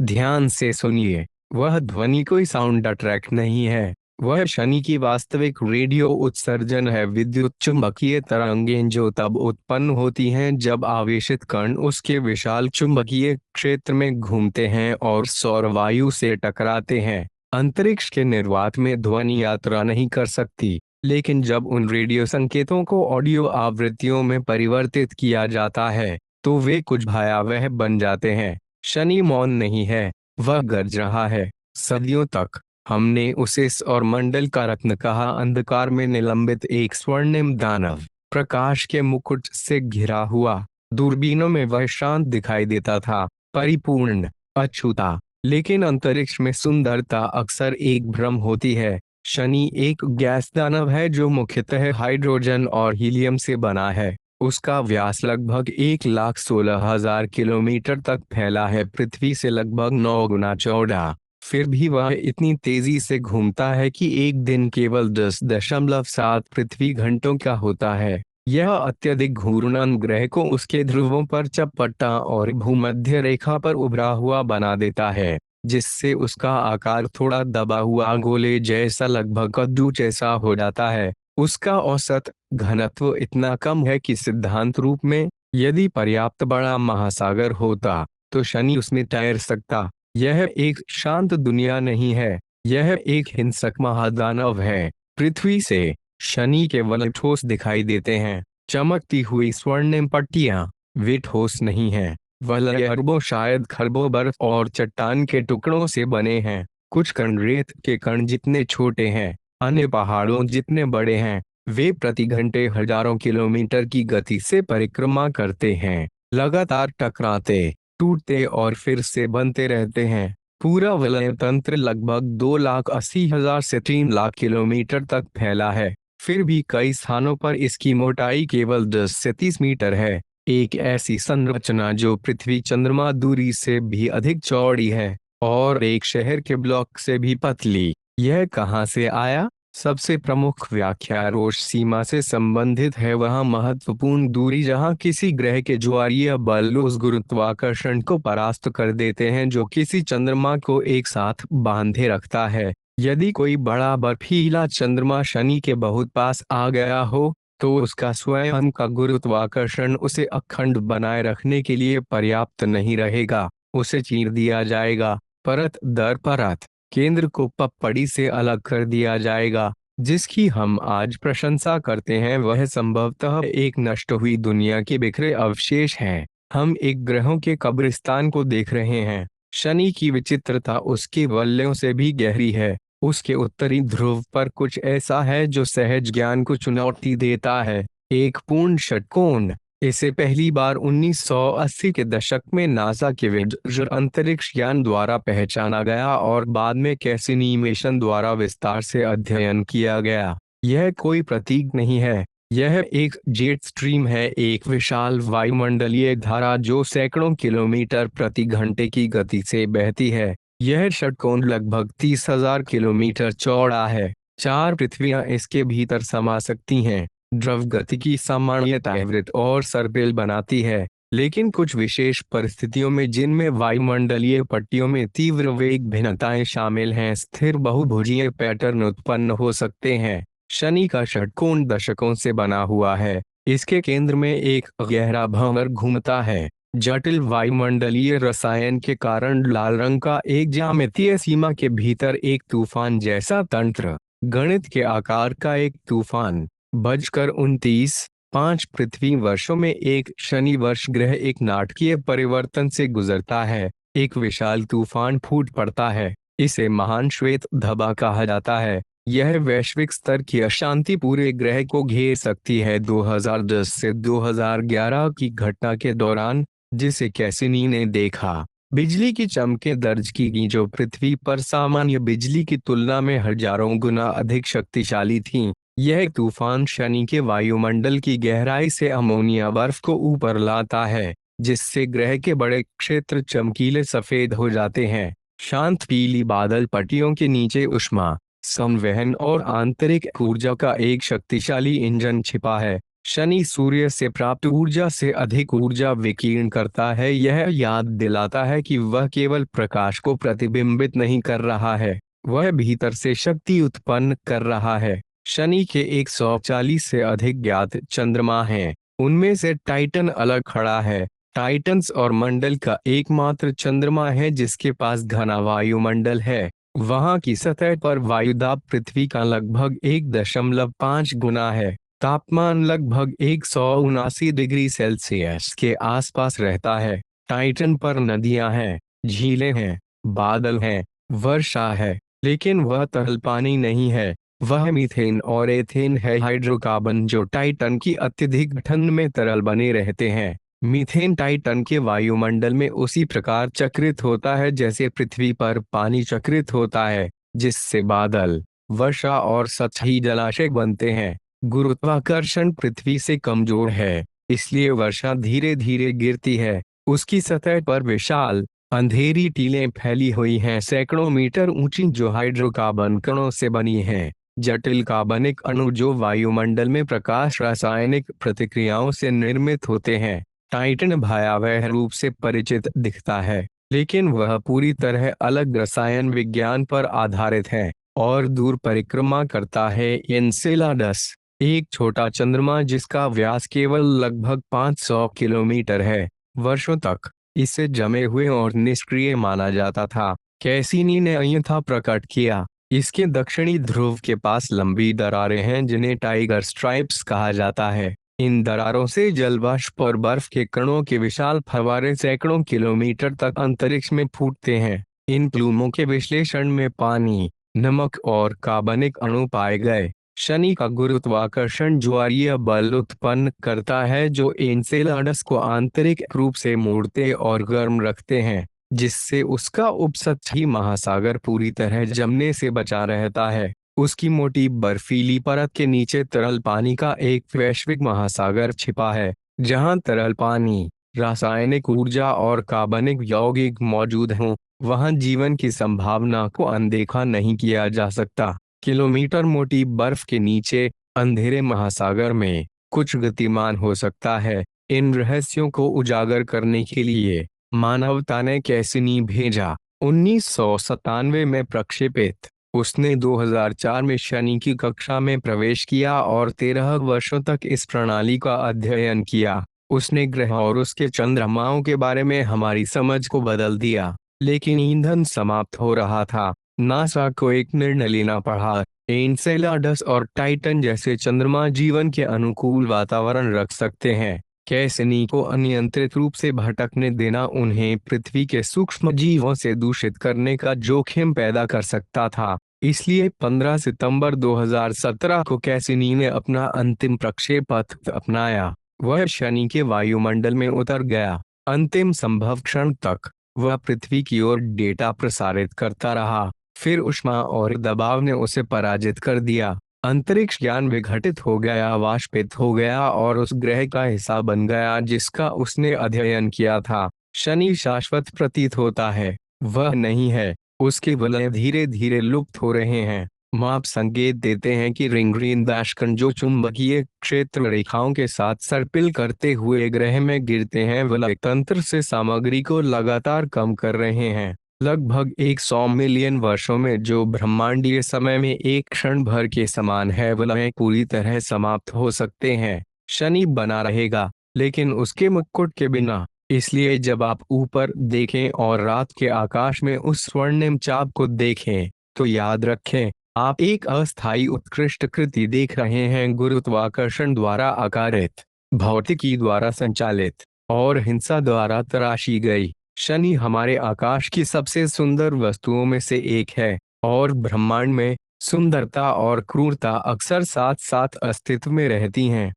ध्यान से सुनिए, वह ध्वनि कोई साउंड ट्रैक नहीं है। वह शनि की वास्तविक रेडियो उत्सर्जन है, विद्युत चुंबकीय तरंगें जो तब उत्पन्न होती हैं जब आवेशित कण उसके विशाल चुंबकीय क्षेत्र में घूमते हैं और सौर वायु से टकराते हैं। अंतरिक्ष के निर्वात में ध्वनि यात्रा नहीं कर सकती, लेकिन जब उन रेडियो संकेतों को ऑडियो आवृत्तियों में परिवर्तित किया जाता है तो वे कुछ भयावह बन जाते हैं। शनि मौन नहीं है, वह गरज रहा है। सदियों तक हमने उसे सौर मंडल का रत्न कहा, अंधकार में निलंबित एक स्वर्णिम दानव, प्रकाश के मुकुट से घिरा हुआ। दूरबीनों में वह शांत दिखाई देता था, परिपूर्ण, अछूता। लेकिन अंतरिक्ष में सुंदरता अक्सर एक भ्रम होती है। शनि एक गैस दानव है जो मुख्यतः हाइड्रोजन और हीलियम से बना है। उसका व्यास लगभग 1,16,000 किलोमीटर तक फैला है, पृथ्वी से लगभग 9 गुना चौड़ा। फिर भी वह इतनी तेजी से घूमता है कि एक दिन केवल 10.7 पृथ्वी घंटों का होता है। यह अत्यधिक घूर्णन ग्रह को उसके ध्रुवों पर चपटा और भूमध्य रेखा पर उभरा हुआ बना देता है, जिससे उसका आकार थोड़ा दबा हुआ गोले जैसा, लगभग कद्दू जैसा हो जाता है। उसका औसत घनत्व इतना कम है कि सिद्धांत रूप में यदि पर्याप्त बड़ा महासागर होता तो शनि उसमें तैर सकता। यह एक शांत दुनिया नहीं है, यह एक हिंसक महादानव है। पृथ्वी से शनि केवल ठोस दिखाई देते हैं, चमकती हुई स्वर्णिम पट्टियां। वे ठोस नहीं हैं, वह अरबों, शायद खरबों बर्फ और चट्टान के टुकड़ों से बने हैं। कुछ कण रेत के कण जितने छोटे हैं, अन्य पहाड़ों जितने बड़े हैं। वे प्रति घंटे हजारों किलोमीटर की गति से परिक्रमा करते हैं, लगातार टकराते, टूटते और फिर से बनते रहते हैं। पूरा वलय तंत्र लगभग 2,80,000 से 3 लाख किलोमीटर तक फैला है। फिर भी कई स्थानों पर इसकी मोटाई केवल 10 से 30 मीटर है। एक ऐसी संरचना जो पृथ्वी चंद्रमा दूरी से भी अधिक चौड़ी है और एक शहर के ब्लॉक से भी पतली। यह कहाँ से आया? सबसे प्रमुख व्याख्या रोश सीमा से संबंधित है, वह महत्वपूर्ण दूरी जहां किसी ग्रह के ज्वारीय बल उस गुरुत्वाकर्षण को परास्त कर देते हैं जो किसी चंद्रमा को एक साथ बांधे रखता है। यदि कोई बड़ा बर्फीला चंद्रमा शनि के बहुत पास आ गया हो तो उसका स्वयं का गुरुत्वाकर्षण उसे अखंड बनाए रखने के लिए पर्याप्त नहीं रहेगा, उसे चीर दिया जाएगा, परत दर परत। केंद्र को पपड़ी से अलग कर दिया जाएगा। जिसकी हम आज प्रशंसा करते हैं वह संभवतः एक नष्ट हुई दुनिया के बिखरे अवशेष हैं। हम एक ग्रहों के कब्रिस्तान को देख रहे हैं। शनि की विचित्रता उसके वलयों से भी गहरी है। उसके उत्तरी ध्रुव पर कुछ ऐसा है जो सहज ज्ञान को चुनौती देता है, एक पूर्ण षटकोण। इसे पहली बार 1980 के दशक में नासा के वोयेजर अंतरिक्ष यान द्वारा पहचाना गया और बाद में कैसिनी मिशन द्वारा विस्तार से अध्ययन किया गया। यह कोई प्रतीक नहीं है, यह एक जेट स्ट्रीम है, एक विशाल वायुमंडलीय धारा जो सैकड़ों किलोमीटर प्रति घंटे की गति से बहती है। यह षटकोण लगभग 30,000 किलोमीटर चौड़ा है। 4 पृथ्वियां इसके भीतर समा सकती हैं। द्रव गति की सामान्यता वृत्त और सर्पिल बनाती है, लेकिन कुछ विशेष परिस्थितियों में जिनमें वायुमंडलीय पट्टियों में तीव्र वेग भिन्नताएं शामिल हैं, स्थिर बहुभुजीय पैटर्न उत्पन्न हो सकते हैं। शनि का षटकोण दशकों से बना हुआ है। इसके केंद्र में एक गहरा भंवर घूमता है। जटिल वायुमंडलीय रसायन के कारण लाल रंग का एक ज्यामितीय सीमा के भीतर एक तूफान जैसा तंत्र, गणित के आकार का एक तूफान। बजकर 29.5 पृथ्वी वर्षों में एक शनि वर्ष ग्रह एक नाटकीय परिवर्तन से गुजरता है। एक विशाल तूफान फूट पड़ता है। इसे महान श्वेत धब्बा कहा जाता है। यह वैश्विक स्तर की अशांति पूरे ग्रह को घेर सकती है। 2010 से 2011 की घटना के दौरान, जिसे कैसिनी ने देखा, बिजली की चमकें दर्ज की गई जो पृथ्वी पर सामान्य बिजली की तुलना में हजारों गुना अधिक शक्तिशाली थीं। यह तूफान शनि के वायुमंडल की गहराई से अमोनिया बर्फ को ऊपर लाता है, जिससे ग्रह के बड़े क्षेत्र चमकीले सफेद हो जाते हैं। शांत पीली बादल पट्टियों के नीचे ऊष्मा, संवहन और आंतरिक ऊर्जा का एक शक्तिशाली इंजन छिपा है। शनि सूर्य से प्राप्त ऊर्जा से अधिक ऊर्जा विकीर्ण करता है। यह याद दिलाता है कि वह केवल प्रकाश को प्रतिबिंबित नहीं कर रहा है, वह भीतर से शक्ति उत्पन्न कर रहा है। शनि के 140 से अधिक ज्ञात चंद्रमा हैं। उनमें से टाइटन अलग खड़ा है। टाइटन्स और मंडल का एकमात्र चंद्रमा है जिसके पास घना वायुमंडल है। वहां की सतह पर वायुदाब पृथ्वी का लगभग 1.5 गुना है। तापमान लगभग 179 डिग्री सेल्सियस के आसपास रहता है। टाइटन पर नदियां हैं, झीलें हैं, बादल हैं, वर्षा है, लेकिन वह तरल पानी नहीं है। वह मीथेन और एथेन है, हाइड्रोकार्बन जो टाइटन की अत्यधिक ठंड में तरल बने रहते हैं। मीथेन टाइटन के वायुमंडल में उसी प्रकार चक्रित होता है जैसे पृथ्वी पर पानी चक्रित होता है, जिससे बादल, वर्षा और सतही जलाशय बनते हैं। गुरुत्वाकर्षण पृथ्वी से कमजोर है, इसलिए वर्षा धीरे धीरे गिरती है। उसकी सतह पर विशाल अंधेरी टीलें फैली हुई हैं, सैकड़ों मीटर ऊंची, जो हाइड्रोकार्बन कणों से बनी हैं। जटिल कार्बनिक अणु जो वायुमंडल में प्रकाश रासायनिक प्रतिक्रियाओं से निर्मित होते हैं। टाइटन भयावह रूप से परिचित दिखता है, लेकिन वह पूरी तरह अलग रसायन विज्ञान पर आधारित है और दूर परिक्रमा करता है। एनसेलाडस एक छोटा चंद्रमा जिसका व्यास केवल लगभग 500 किलोमीटर है। वर्षों तक इसे जमे हुए और निष्क्रिय माना जाता था। कैसिनी ने अन्यथा प्रकट किया। इसके दक्षिणी ध्रुव के पास लंबी दरारें हैं जिन्हें टाइगर स्ट्राइप्स कहा जाता है। इन दरारों से जलवाष्प और बर्फ के कणों के विशाल फव्वारे सैकड़ों किलोमीटर तक अंतरिक्ष में फूटते हैं। इन प्लूमों के विश्लेषण में पानी, नमक और कार्बनिक अणु पाए गए। शनि का गुरुत्वाकर्षण ज्वारीय बल उत्पन्न करता है जो एनसेलाडस को आंतरिक रूप से मोड़ते और गर्म रखते हैं, जिससे उसका उपसतही महासागर पूरी तरह जमने से बचा रहता है। उसकी मोटी बर्फीली परत के नीचे तरल पानी का एक वैश्विक महासागर छिपा है, जहां तरल पानी, रासायनिक ऊर्जा और कार्बनिक यौगिक मौजूद हों, वहां जीवन की संभावना को अनदेखा नहीं किया जा सकता। किलोमीटर मोटी बर्फ के नीचे अंधेरे महासागर में कुछ गतिमान हो सकता है। इन रहस्यों को उजागर करने के लिए मानवता ने कैसिनी भेजा। 1997 में प्रक्षेपित, उसने 2004 में शनि की कक्षा में प्रवेश किया और 13 वर्षों तक इस प्रणाली का अध्ययन किया। उसने ग्रह और उसके चंद्रमाओं के बारे में हमारी समझ को बदल दिया, लेकिन ईंधन समाप्त हो रहा था। नासा को एक निर्णय लेना पड़ा। एनसेलाडस और टाइटन जैसे चंद्रमा जीवन के अनुकूल वातावरण रख सकते हैं। कैसिनी को अनियंत्रित रूप से भटकने देना उन्हें पृथ्वी के सूक्ष्म जीवों से दूषित करने का जोखिम पैदा कर सकता था। इसलिए 15 सितंबर 2017 को कैसिनी ने अपना अंतिम प्रक्षेपण अपनाया। वह शनि के वायुमंडल में उतर गया। अंतिम संभव क्षण तक वह पृथ्वी की ओर डेटा प्रसारित करता रहा, फिर ऊष्मा और दबाव ने उसे पराजित कर दिया। अंतरिक्ष ज्ञान विघटित हो गया, वाष्पित हो गया और उस ग्रह का हिस्सा बन गया जिसका उसने अध्ययन किया था। शनि शाश्वत प्रतीत होता है, वह नहीं है। उसके वलय धीरे धीरे लुप्त हो रहे हैं। माप संकेत देते हैं कि रिंगग्रीन दाशकण जो चुंबकीय क्षेत्र रेखाओं के साथ सर्पिल करते हुए ग्रह में गिरते हैं, वलय तंत्र से सामग्री को लगातार कम कर रहे हैं। लगभग 100 मिलियन वर्षों में, जो ब्रह्मांडीय समय में एक क्षण भर के समान है, वलय पूरी तरह समाप्त हो सकते हैं। शनि बना रहेगा, लेकिन उसके मुकुट के बिना। इसलिए जब आप ऊपर देखें और रात के आकाश में उस स्वर्णिम चाप को देखें, तो याद रखें, आप एक अस्थायी उत्कृष्ट कृति देख रहे हैं, गुरुत्वाकर्षण द्वारा आकारित, भौतिकी द्वारा संचालित और हिंसा द्वारा तराशी गई। शनि हमारे आकाश की सबसे सुंदर वस्तुओं में से एक है, और ब्रह्मांड में सुंदरता और क्रूरता अक्सर साथ साथ अस्तित्व में रहती हैं।